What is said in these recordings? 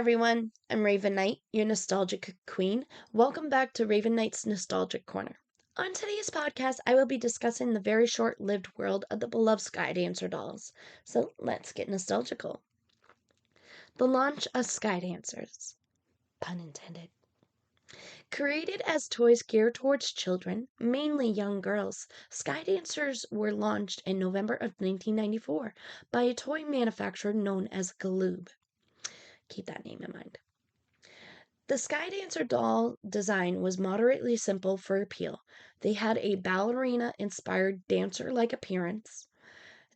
everyone, I'm Raven Knight, your nostalgic queen. Welcome back to Raven Knight's Nostalgic Corner. On today's podcast, I will be discussing the very short-lived world of the beloved Sky Dancer dolls. So let's get nostalgical. The launch of Sky Dancers. Pun intended. Created as toys geared towards children, mainly young girls, Sky Dancers were launched in November of 1994 by a toy manufacturer known as Galoob. Keep that name in mind. The Sky Dancer doll design was moderately simple for appeal. They had a ballerina-inspired dancer-like appearance.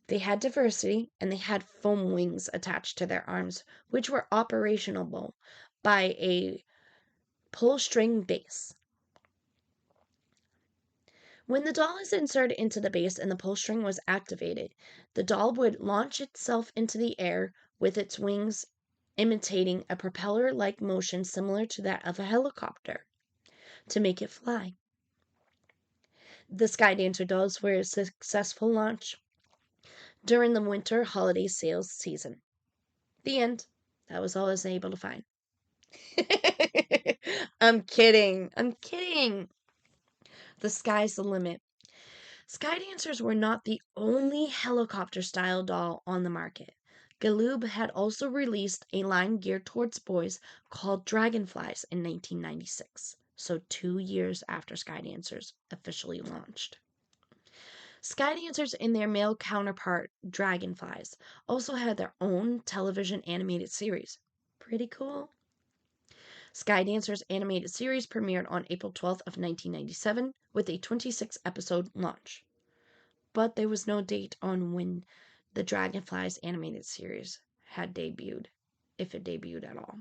They had diversity, and they had foam wings attached to their arms, which were operationable by a pull-string base. When the doll is inserted into the base and the pull string was activated, the doll would launch itself into the air with its wings imitating a propeller-like motion similar to that of a helicopter to make it fly. The Sky Dancer dolls were a successful launch during the winter holiday sales season. The end. That was all I was able to find. I'm kidding. The sky's the limit. Sky Dancers were not the only helicopter-style doll on the market. Galoob had also released a line geared towards boys called Dragonflies in 1996, so 2 years after Sky Dancers officially launched. Sky Dancers and their male counterpart, Dragonflies, also had their own television animated series. Pretty cool. Sky Dancers animated series premiered on April 12th of 1997 with a 26-episode launch. But there was no date on when the Dragonflies animated series had debuted, if it debuted at all.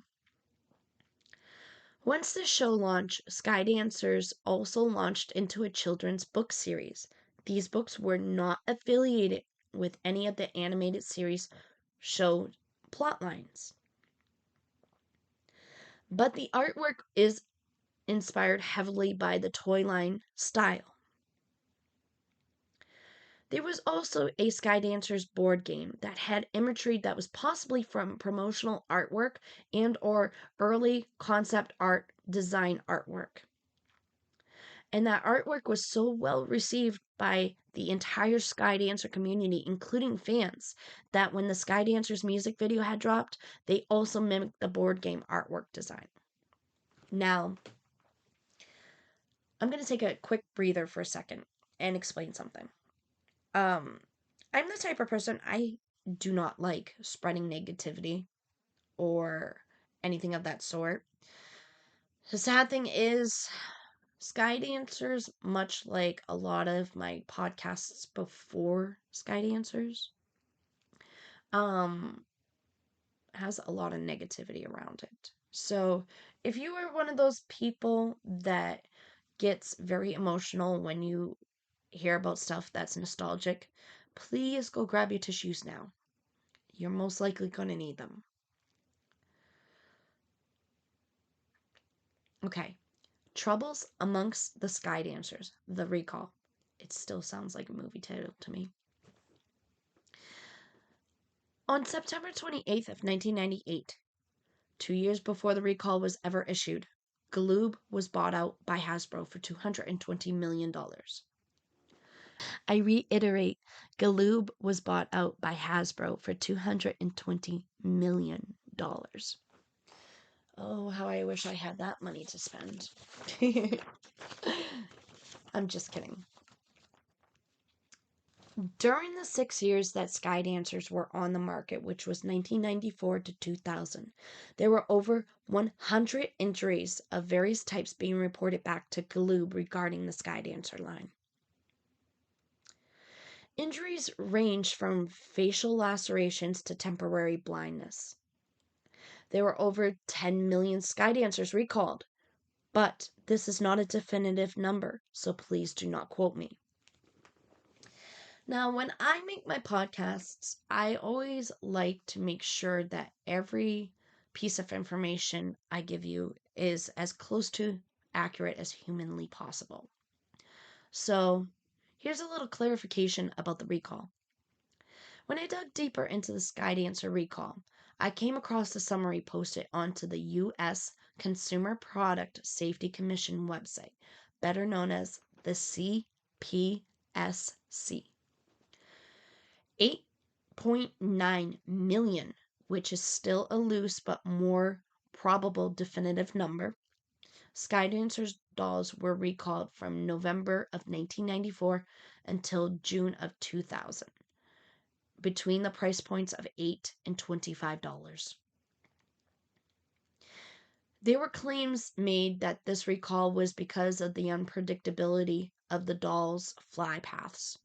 Once the show launched, Sky Dancers also launched into a children's book series. These books were not affiliated with any of the animated series show plotlines. But the artwork is inspired heavily by the toy line style. There was also a Sky Dancers board game that had imagery that was possibly from promotional artwork and or early concept art design artwork. And that artwork was so well received by the entire Sky Dancer community, including fans, that when the Sky Dancers music video had dropped, they also mimicked the board game artwork design. Now, I'm going to take a quick breather for a second and explain something. I'm the type of person, I do not like spreading negativity or anything of that sort. The sad thing is, Sky Dancers, much like a lot of my podcasts before Sky Dancers, has a lot of negativity around it. So, if you are one of those people that gets very emotional when you hear about stuff that's nostalgic, please go grab your tissues now. You're most likely going to need them. Okay. Troubles amongst the Sky Dancers. The recall. It still sounds like a movie title to me. On September 28th of 1998, 2 years before the recall was ever issued, Galoob was bought out by Hasbro for $220 million. I reiterate, Galoob was bought out by Hasbro for $220 million. Oh, how I wish I had that money to spend. I'm just kidding. During the 6 years that Sky Dancers were on the market, which was 1994 to 2000, there were over 100 injuries of various types being reported back to Galoob regarding the Sky Dancer line. Injuries ranged from facial lacerations to temporary blindness. There were over 10 million Sky Dancers recalled, but this is not a definitive number, so please do not quote me. Now, when I make my podcasts, I always like to make sure that every piece of information I give you is as close to accurate as humanly possible. So, here's a little clarification about the recall. When I dug deeper into the Sky Dancer recall, I came across the summary posted onto the U.S. Consumer Product Safety Commission website, better known as the CPSC. 8.9 million, which is still a loose but more probable definitive number, Skydancer dolls were recalled from November of 1994 until June of 2000, between the price points of $8 and $25. There were claims made that this recall was because of the unpredictability of the dolls' fly paths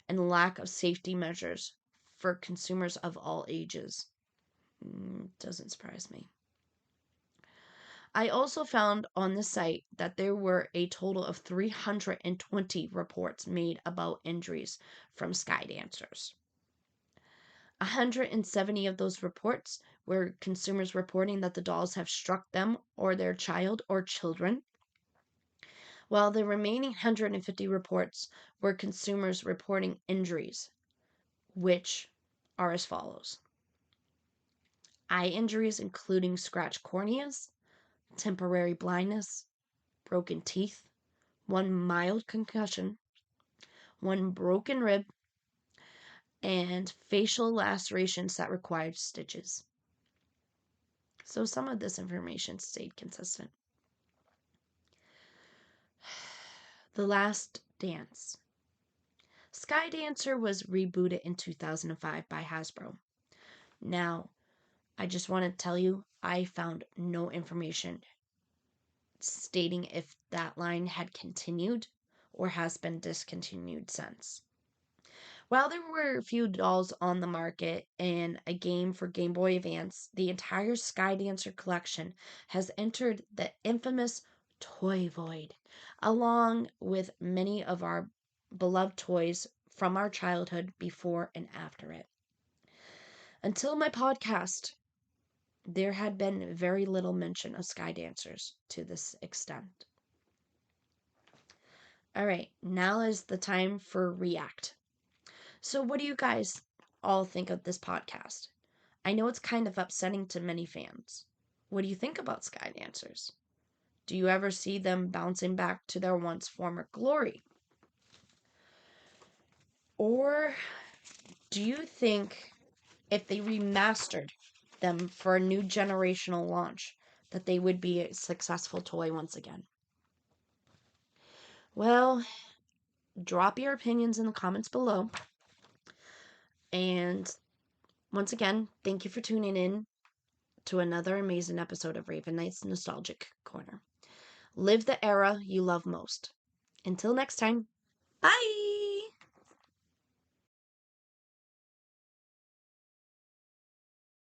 and lack of safety measures for consumers of all ages. Doesn't surprise me. I also found on the site that there were a total of 320 reports made about injuries from Skydancers. 170 of those reports were consumers reporting that the dolls have struck them or their child or children, while the remaining 150 reports were consumers reporting injuries, which are as follows: eye injuries including scratched corneas, temporary blindness, broken teeth, one mild concussion, one broken rib, and facial lacerations that required stitches. So some of this information stayed consistent. The Last Dance. Skydancer was rebooted in 2005 by Hasbro. Now, I just want to tell you, I found no information stating if that line had continued or has been discontinued since. While there were a few dolls on the market and a game for Game Boy Advance, the entire Skydancer collection has entered the infamous toy void, along with many of our beloved toys from our childhood before and after it. Until my podcast, there had been very little mention of Skydancers to this extent. All right, now is the time for React. So, what do you guys all think of this podcast? I know it's kind of upsetting to many fans. What do you think about Skydancers? Do you ever see them bouncing back to their once former glory? Or do you think if they remastered them for a new generational launch, that they would be a successful toy once again? Well, drop your opinions in the comments below. And once again, thank you for tuning in to another amazing episode of Raven Knight's Nostalgic Corner. Live the era you love most. Until next time, bye!